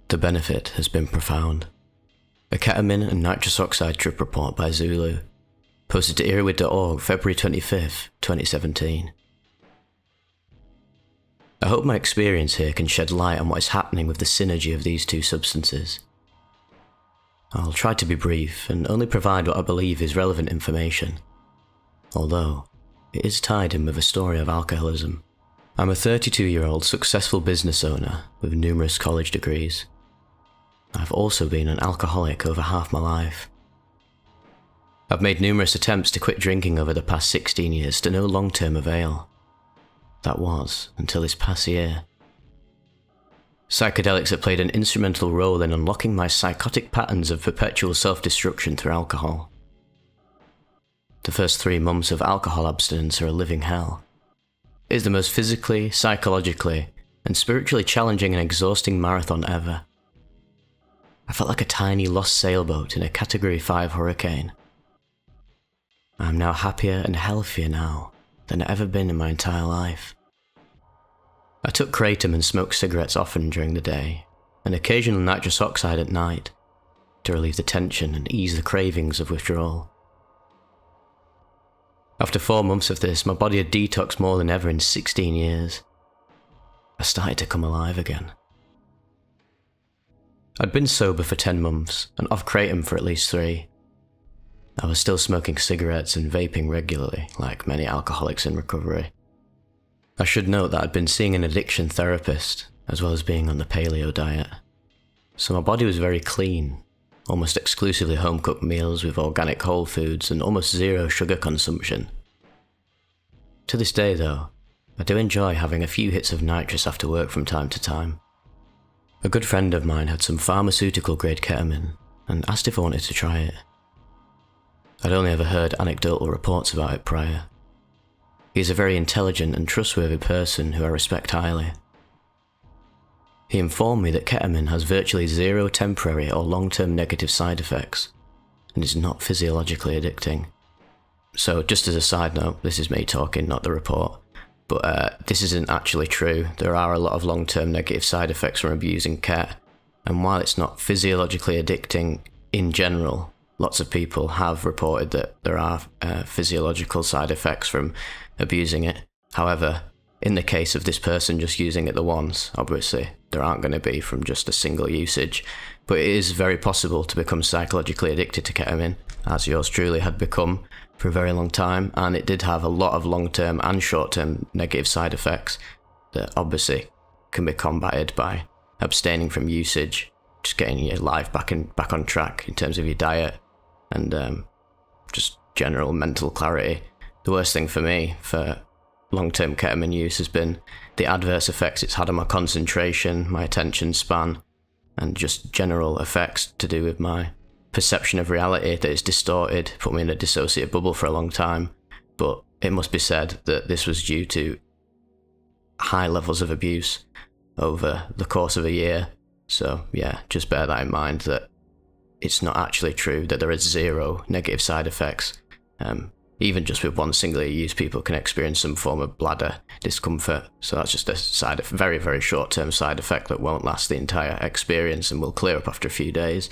The benefit has been profound. A ketamine and nitrous oxide trip report by Zulu, posted to earwid.org February 25th, 2017. I hope my experience here can shed light on what is happening with the synergy of these two substances. I'll try to be brief and only provide what I believe is relevant information, although it is tied in with a story of alcoholism. I'm a 32-year-old successful business owner with numerous college degrees. I've also been an alcoholic over half my life. I've made numerous attempts to quit drinking over the past 16 years to no long-term avail. That was until this past year. Psychedelics have played an instrumental role in unlocking my psychotic patterns of perpetual self-destruction through alcohol. The first 3 months of alcohol abstinence are a living hell. It is the most physically, psychologically, and spiritually challenging and exhausting marathon ever. I felt like a tiny lost sailboat in a Category 5 hurricane. I am now happier and healthier now than I've ever been in my entire life. I took kratom and smoked cigarettes often during the day, and occasional nitrous oxide at night, to relieve the tension and ease the cravings of withdrawal. After 4 months of this, my body had detoxed more than ever in 16 years. I started to come alive again. I'd been sober for 10 months, and off kratom for at least 3. I was still smoking cigarettes and vaping regularly, like many alcoholics in recovery. I should note that I'd been seeing an addiction therapist, as well as being on the paleo diet. So my body was very clean, almost exclusively home-cooked meals with organic whole foods and almost zero sugar consumption. To this day though, I do enjoy having a few hits of nitrous after work from time to time. A good friend of mine had some pharmaceutical-grade ketamine and asked if I wanted to try it. I'd only ever heard anecdotal reports about it prior. He is a very intelligent and trustworthy person who I respect highly. He informed me that ketamine has virtually zero temporary or long-term negative side effects, and is not physiologically addicting. So just as a side note, this is me talking, not the report, but this isn't actually true. There are a lot of long-term negative side effects from abusing ket, and while it's not physiologically addicting in general, lots of people have reported that there are physiological side effects from abusing it. However, in the case of this person just using it the once, obviously there aren't going to be from just a single usage, but it is very possible to become psychologically addicted to ketamine, as yours truly had become for a very long time, and it did have a lot of long-term and short-term negative side effects that obviously can be combated by abstaining from usage, just getting your life back on track in terms of your diet, and just general mental clarity. The worst thing for me for long-term ketamine use has been the adverse effects it's had on my concentration, my attention span, and just general effects to do with my perception of reality that is distorted, put me in a dissociative bubble for a long time. But it must be said that this was due to high levels of abuse over the course of a year. So yeah, just bear that in mind, that it's not actually true that there is zero negative side effects. Even just with one single use, people can experience some form of bladder discomfort. So that's just a very, very short-term side effect that won't last the entire experience and will clear up after a few days.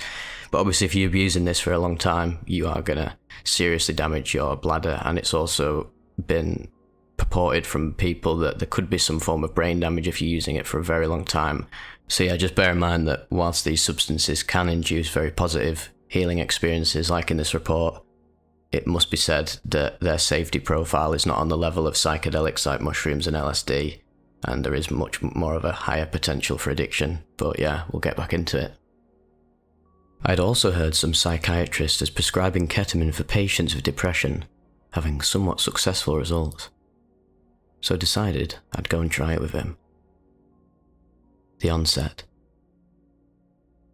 But obviously if you're abusing this for a long time, you are going to seriously damage your bladder. And it's also been purported from people that there could be some form of brain damage if you're using it for a very long time. So yeah, just bear in mind that whilst these substances can induce very positive healing experiences, like in this report, it must be said that their safety profile is not on the level of psychedelics like mushrooms and LSD, and there is much more of a higher potential for addiction. But yeah, we'll get back into it. I'd also heard some psychiatrists as prescribing ketamine for patients with depression, having somewhat successful results. So I decided I'd go and try it with him. The onset.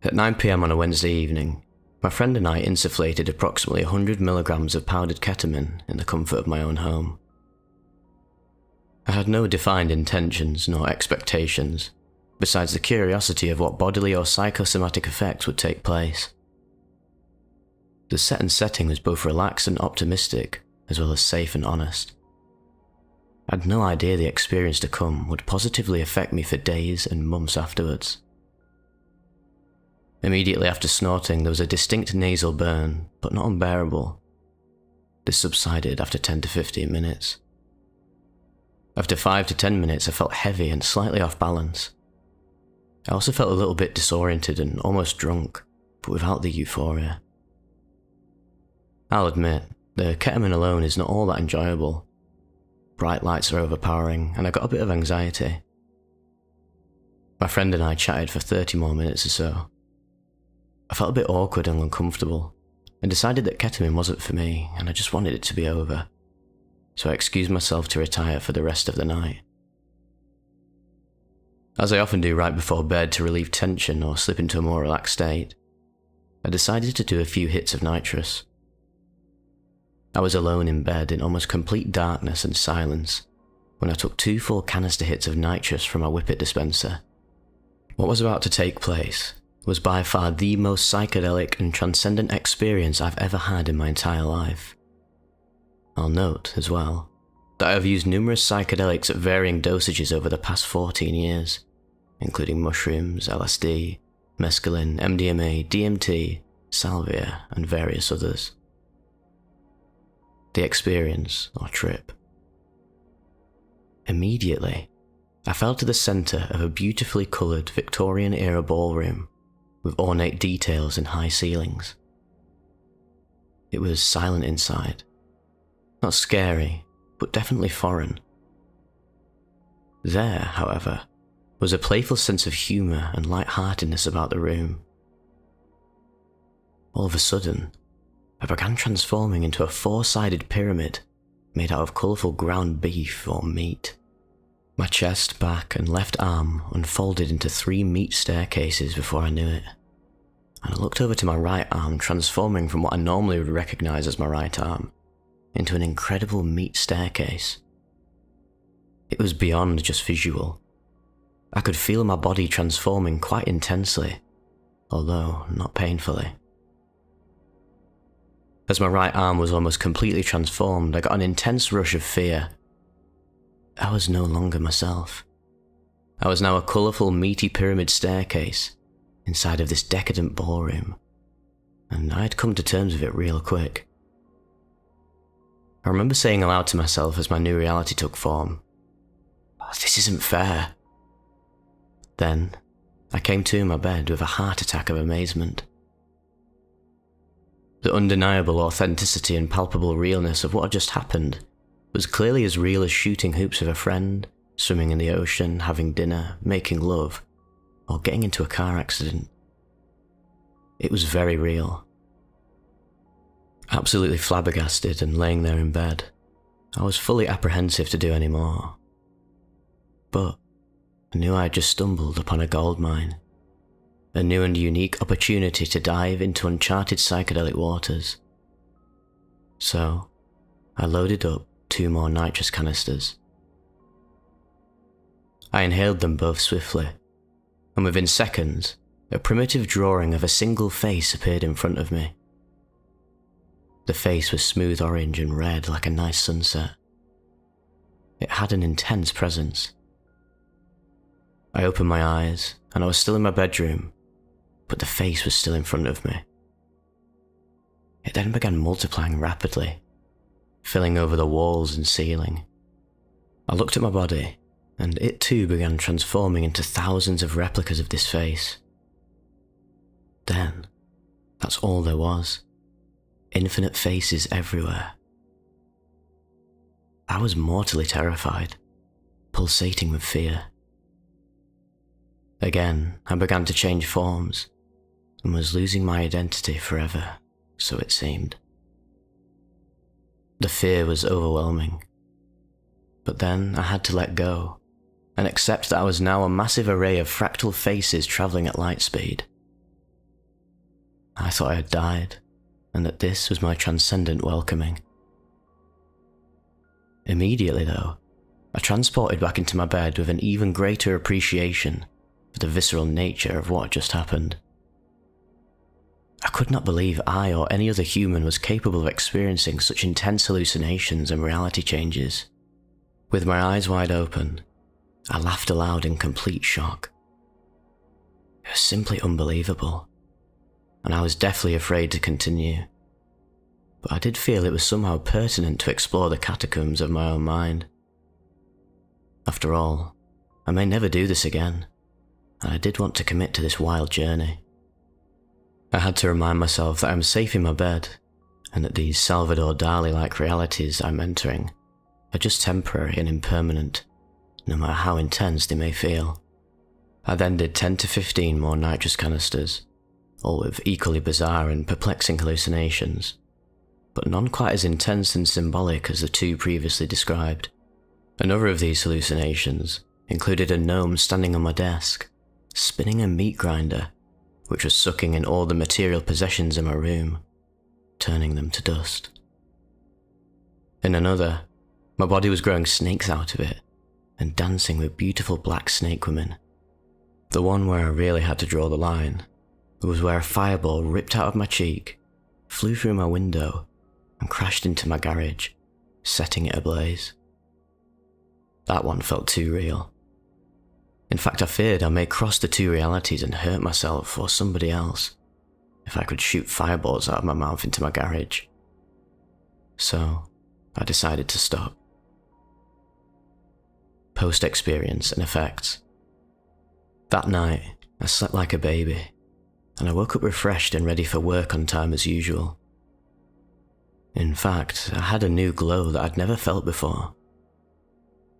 At 9 PM on a Wednesday evening, my friend and I insufflated approximately 100 milligrams of powdered ketamine in the comfort of my own home. I had no defined intentions nor expectations, besides the curiosity of what bodily or psychosomatic effects would take place. The set and setting was both relaxed and optimistic, as well as safe and honest. I had no idea the experience to come would positively affect me for days and months afterwards. Immediately after snorting, there was a distinct nasal burn, but not unbearable. This subsided after 10 to 15 minutes. After 5 to 10 minutes, I felt heavy and slightly off balance. I also felt a little bit disoriented and almost drunk, but without the euphoria. I'll admit, the ketamine alone is not all that enjoyable. Bright lights are overpowering, and I got a bit of anxiety. My friend and I chatted for 30 more minutes or so. I felt a bit awkward and uncomfortable, and decided that ketamine wasn't for me, and I just wanted it to be over. So I excused myself to retire for the rest of the night. As I often do right before bed to relieve tension or slip into a more relaxed state, I decided to do a few hits of nitrous. I was alone in bed in almost complete darkness and silence when I took 2 full canister hits of nitrous from my whippet dispenser. What was about to take place was by far the most psychedelic and transcendent experience I've ever had in my entire life. I'll note, as well, that I've used numerous psychedelics at varying dosages over the past 14 years, including mushrooms, LSD, mescaline, MDMA, DMT, salvia, and various others. The experience, or trip. Immediately, I fell to the centre of a beautifully coloured Victorian-era ballroom with ornate details and high ceilings. It was silent inside. Not scary, but definitely foreign. There, however, was a playful sense of humour and light-heartedness about the room. All of a sudden, I began transforming into a 4-sided pyramid made out of colourful ground beef or meat. My chest, back, and left arm unfolded into 3 meat staircases before I knew it, and I looked over to my right arm, transforming from what I normally would recognise as my right arm into an incredible meat staircase. It was beyond just visual. I could feel my body transforming quite intensely, although not painfully. As my right arm was almost completely transformed, I got an intense rush of fear. I was no longer myself. I was now a colourful, meaty pyramid staircase inside of this decadent ballroom, and I had come to terms with it real quick. I remember saying aloud to myself as my new reality took form, "This isn't fair." Then, I came to in my bed with a heart attack of amazement. The undeniable authenticity and palpable realness of what had just happened was clearly as real as shooting hoops with a friend, swimming in the ocean, having dinner, making love, or getting into a car accident. It was very real. Absolutely flabbergasted and laying there in bed, I was fully apprehensive to do any more. But I knew I had just stumbled upon a goldmine, a new and unique opportunity to dive into uncharted psychedelic waters. So, I loaded up 2 more nitrous canisters. I inhaled them both swiftly, and within seconds, a primitive drawing of a single face appeared in front of me. The face was smooth orange and red like a nice sunset. It had an intense presence. I opened my eyes, and I was still in my bedroom, but the face was still in front of me. It then began multiplying rapidly, filling over the walls and ceiling. I looked at my body, and it too began transforming into thousands of replicas of this face. Then, that's all there was. Infinite faces everywhere. I was mortally terrified, pulsating with fear. Again, I began to change forms, and was losing my identity forever, so it seemed. The fear was overwhelming. But then I had to let go, and accept that I was now a massive array of fractal faces travelling at light speed. I thought I had died, and that this was my transcendent welcoming. Immediately though, I transported back into my bed with an even greater appreciation for the visceral nature of what had just happened. I could not believe I or any other human was capable of experiencing such intense hallucinations and reality changes. With my eyes wide open, I laughed aloud in complete shock. It was simply unbelievable, and I was deathly afraid to continue. But I did feel it was somehow pertinent to explore the catacombs of my own mind. After all, I may never do this again, and I did want to commit to this wild journey. I had to remind myself that I'm safe in my bed, and that these Salvador Dali-like realities I'm entering are just temporary and impermanent, no matter how intense they may feel. I then did 10 to 15 more nitrous canisters, all with equally bizarre and perplexing hallucinations, but none quite as intense and symbolic as the two previously described. Another of these hallucinations included a gnome standing on my desk, spinning a meat grinder, which was sucking in all the material possessions in my room, turning them to dust. In another, my body was growing snakes out of it, and dancing with beautiful black snake women. The one where I really had to draw the line was where a fireball ripped out of my cheek, flew through my window, and crashed into my garage, setting it ablaze. That one felt too real. In fact, I feared I may cross the two realities and hurt myself or somebody else if I could shoot fireballs out of my mouth into my garage. So, I decided to stop. Post-experience and effects. That night, I slept like a baby, and I woke up refreshed and ready for work on time as usual. In fact, I had a new glow that I'd never felt before.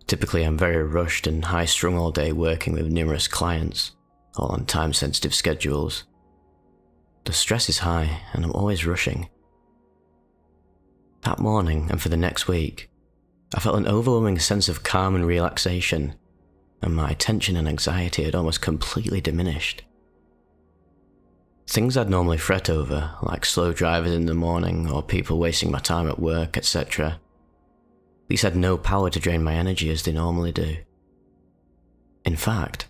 Typically, I'm very rushed and high-strung all day working with numerous clients, all on time-sensitive schedules. The stress is high, and I'm always rushing. That morning, and for the next week, I felt an overwhelming sense of calm and relaxation, and my tension and anxiety had almost completely diminished. Things I'd normally fret over, like slow drivers in the morning or people wasting my time at work, etc., these had no power to drain my energy as they normally do. In fact,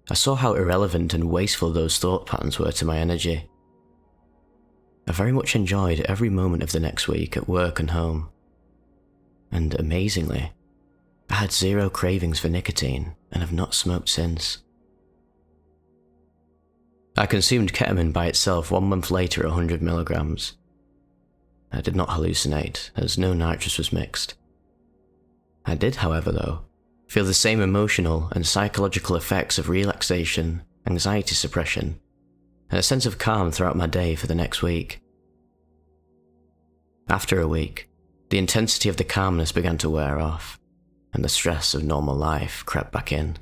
I saw how irrelevant and wasteful those thought patterns were to my energy. I very much enjoyed every moment of the next week at work and home. And amazingly, I had zero cravings for nicotine and have not smoked since. I consumed ketamine by itself 1 month later at 100 milligrams. I did not hallucinate, as no nitrous was mixed. I did, however, though, feel the same emotional and psychological effects of relaxation, anxiety suppression, and a sense of calm throughout my day for the next week. After a week, the intensity of the calmness began to wear off, and the stress of normal life crept back in.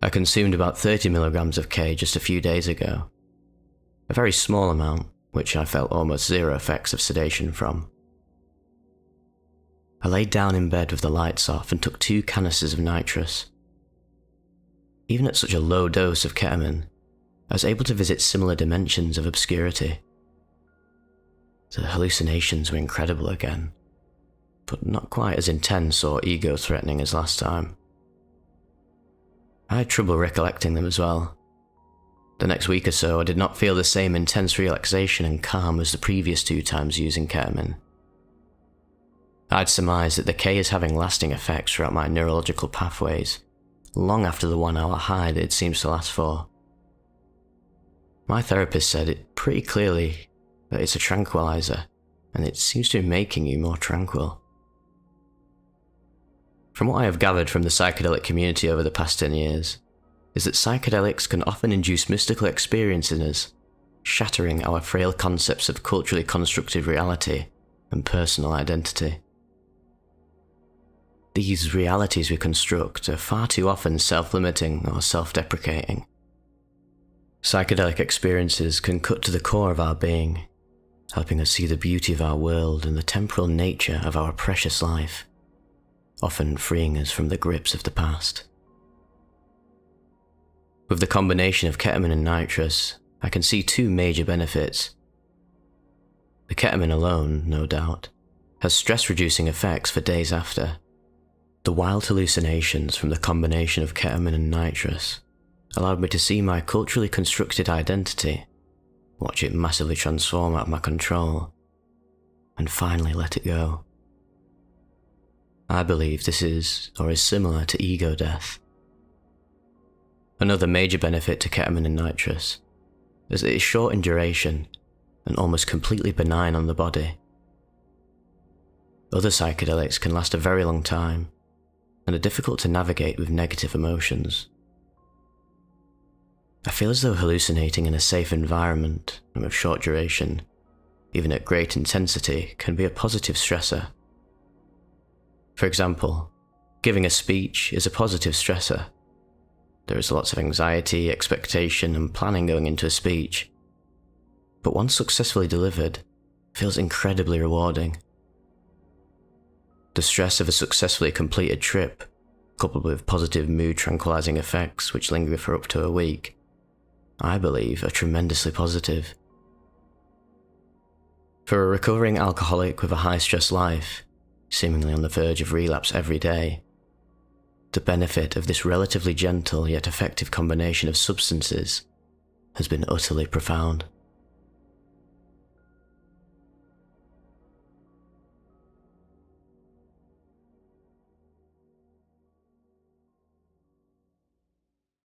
I consumed about 30 milligrams of K just a few days ago, a very small amount, which I felt almost zero effects of sedation from. I laid down in bed with the lights off and took 2 canisters of nitrous. Even at such a low dose of ketamine, I was able to visit similar dimensions of obscurity. The hallucinations were incredible again, but not quite as intense or ego-threatening as last time. I had trouble recollecting them as well. The next week or so, I did not feel the same intense relaxation and calm as the previous 2 times using ketamine. I'd surmised that the K is having lasting effects throughout my neurological pathways, long after the 1 hour high that it seems to last for. My therapist said it pretty clearly that it's a tranquilizer, and it seems to be making you more tranquil. From what I have gathered from the psychedelic community over the past 10 years, is that psychedelics can often induce mystical experiences in us, shattering our frail concepts of culturally constructed reality and personal identity. These realities we construct are far too often self-limiting or self-deprecating. Psychedelic experiences can cut to the core of our being, helping us see the beauty of our world and the temporal nature of our precious life, often freeing us from the grips of the past. With the combination of ketamine and nitrous, I can see 2 major benefits. The ketamine alone, no doubt, has stress-reducing effects for days after. The wild hallucinations from the combination of ketamine and nitrous allowed me to see my culturally constructed identity, watch it massively transform out of my control, and finally let it go. I believe this is, or is similar to ego death. Another major benefit to ketamine and nitrous as it is short in duration and almost completely benign on the body. Other psychedelics can last a very long time and are difficult to navigate with negative emotions. I feel as though hallucinating in a safe environment and with short duration, even at great intensity, can be a positive stressor. For example, giving a speech is a positive stressor. There is lots of anxiety, expectation, and planning going into a speech, but once successfully delivered, feels incredibly rewarding. The stress of a successfully completed trip, coupled with positive mood tranquilizing effects which linger for up to a week, I believe are tremendously positive. For a recovering alcoholic with a high-stress life, seemingly on the verge of relapse every day, the benefit of this relatively gentle yet effective combination of substances has been utterly profound.